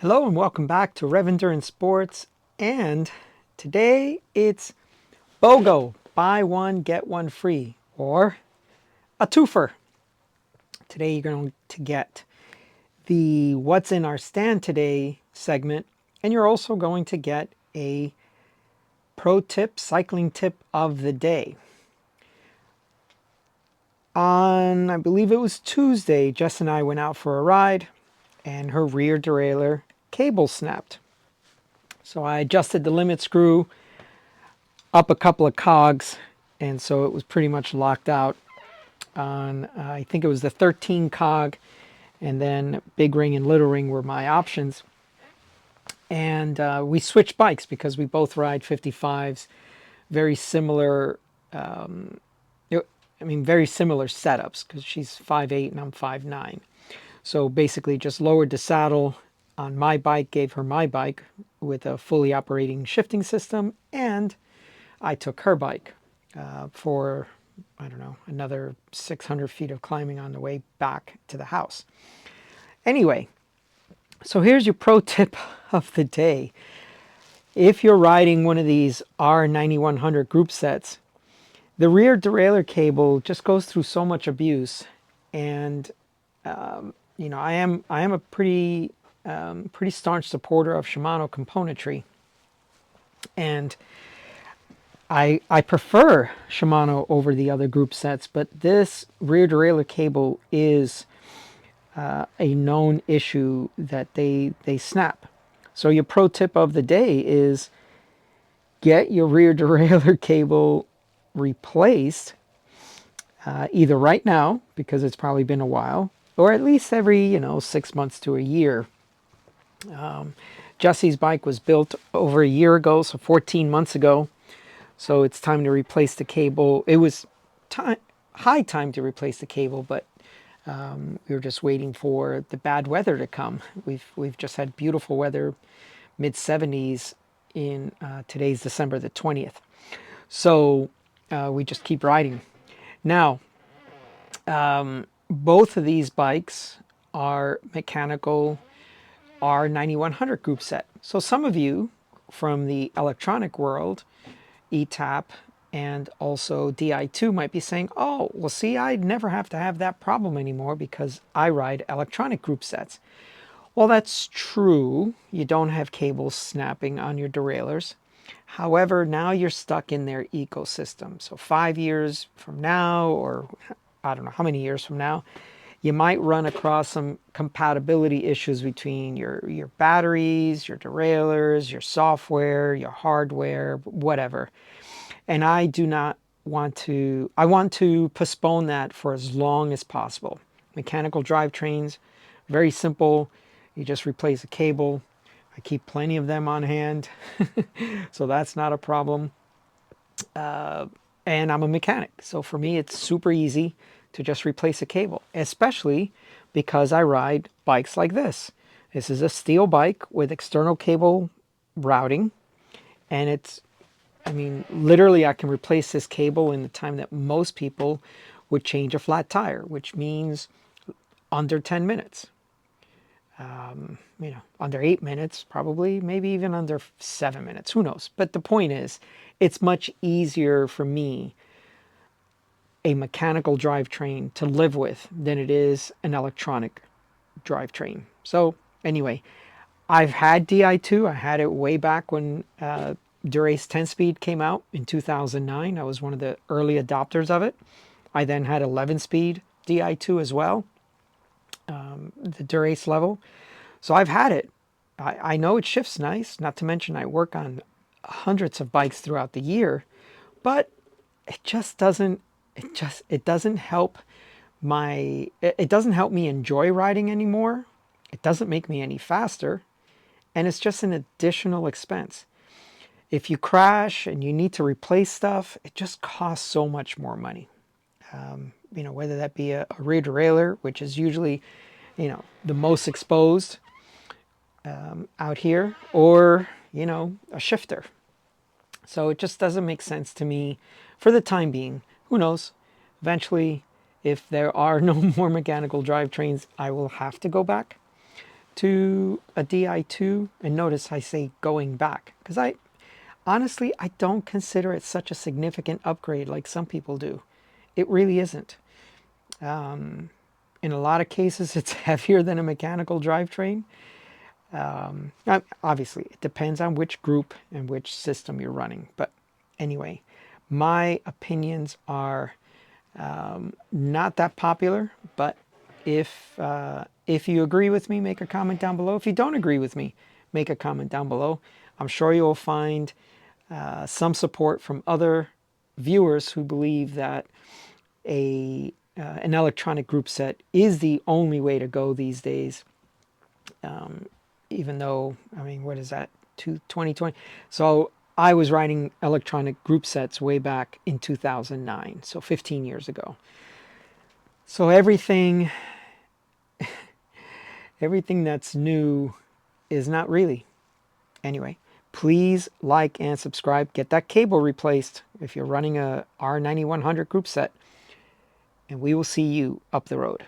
Hello and welcome back to Rev Endurance Sports, and today it's BOGO, buy one get one free, or a twofer. Today you're going to get the What's in Our Stand Today segment, and you're also going to get a pro tip, cycling tip of the day. On, I believe it was Tuesday, Jess and I went out for a ride and her rear derailleur cable snapped. So I adjusted the limit screw up a couple of cogs, and so it was pretty much locked out on, I think it was the 13 cog, and then big ring and little ring were my options. And we switched bikes because we both ride 55s, very similar, very similar setups because she's 5'8" and I'm 5'9". So basically just lowered the saddle on my bike, gave her my bike with a fully operating shifting system, and I took her bike for, I don't know, another 600 feet of climbing on the way back to the house. Anyway, so here's your pro tip of the day. If you're riding one of these R9100 group sets, the rear derailleur cable just goes through so much abuse, and I am a pretty staunch supporter of Shimano componentry, and I prefer Shimano over the other group sets, but this rear derailleur cable is a known issue that they snap. So your pro tip of the day is get your rear derailleur cable replaced either right now, because it's probably been a while, or at least every 6 months to a year. Jesse's bike was built over a year ago, so 14 months ago. So it's time to replace the cable. It was high time to replace the cable, but we were just waiting for the bad weather to come. We've just had beautiful weather, mid 70s in today's December the 20th. So we just keep riding. Now, both of these bikes are mechanical R9100 group set. So some of you from the electronic world, ETAP and also Di2, might be saying, oh, well, see, I never have to have that problem anymore because I ride electronic group sets. Well, that's true. You don't have cables snapping on your derailleurs. However, now you're stuck in their ecosystem. So 5 years from now, or I don't know how many years from now, you might run across some compatibility issues between your batteries, your derailleurs, your software, your hardware, whatever. And I do not want to, I want to postpone that for as long as possible. Mechanical drivetrains, very simple. You just replace a cable. I keep plenty of them on hand, so that's not a problem. And I'm a mechanic, so for me it's super easy to just replace a cable, especially because I ride bikes like this. This is a steel bike with external cable routing, and it's, literally I can replace this cable in the time that most people would change a flat tire, which means under 10 minutes. Under 8 minutes, probably, maybe even under 7 minutes, who knows? But the point is, it's much easier for me, a mechanical drivetrain, to live with than it is an electronic drivetrain. So anyway, I've had Di2. I had it way back when Dura-Ace 10-speed came out in 2009. I was one of the early adopters of it. I then had 11-speed Di2 as well, the Dura-Ace level. So I've had it. I know it shifts nice, not to mention I work on hundreds of bikes throughout the year, but it just doesn't, it doesn't help it doesn't help me enjoy riding anymore. It doesn't make me any faster, and it's just an additional expense. If you crash and you need to replace stuff, it just costs so much more money. Whether that be a rear derailleur, which is usually, the most exposed out here, or, a shifter. So it just doesn't make sense to me for the time being. Who knows? Eventually, if there are no more mechanical drivetrains, I will have to go back. to a Di2, and notice I say going back, because honestly, I don't consider it such a significant upgrade like some people do. It really isn't. In a lot of cases, it's heavier than a mechanical drivetrain. Obviously, it depends on which group and which system you're running. But anyway, my opinions are not that popular. But if you agree with me, make a comment down below. If you don't agree with me, make a comment down below. I'm sure you'll find some support from other viewers who believe that an electronic group set is the only way to go these days. Even though, I mean, what is that, 2020? So I was riding electronic group sets way back in 2009, so 15 years ago. So everything that's new is not really. Anyway, please like and subscribe. Get that cable replaced if you're running a R9100 group set. And we will see you up the road.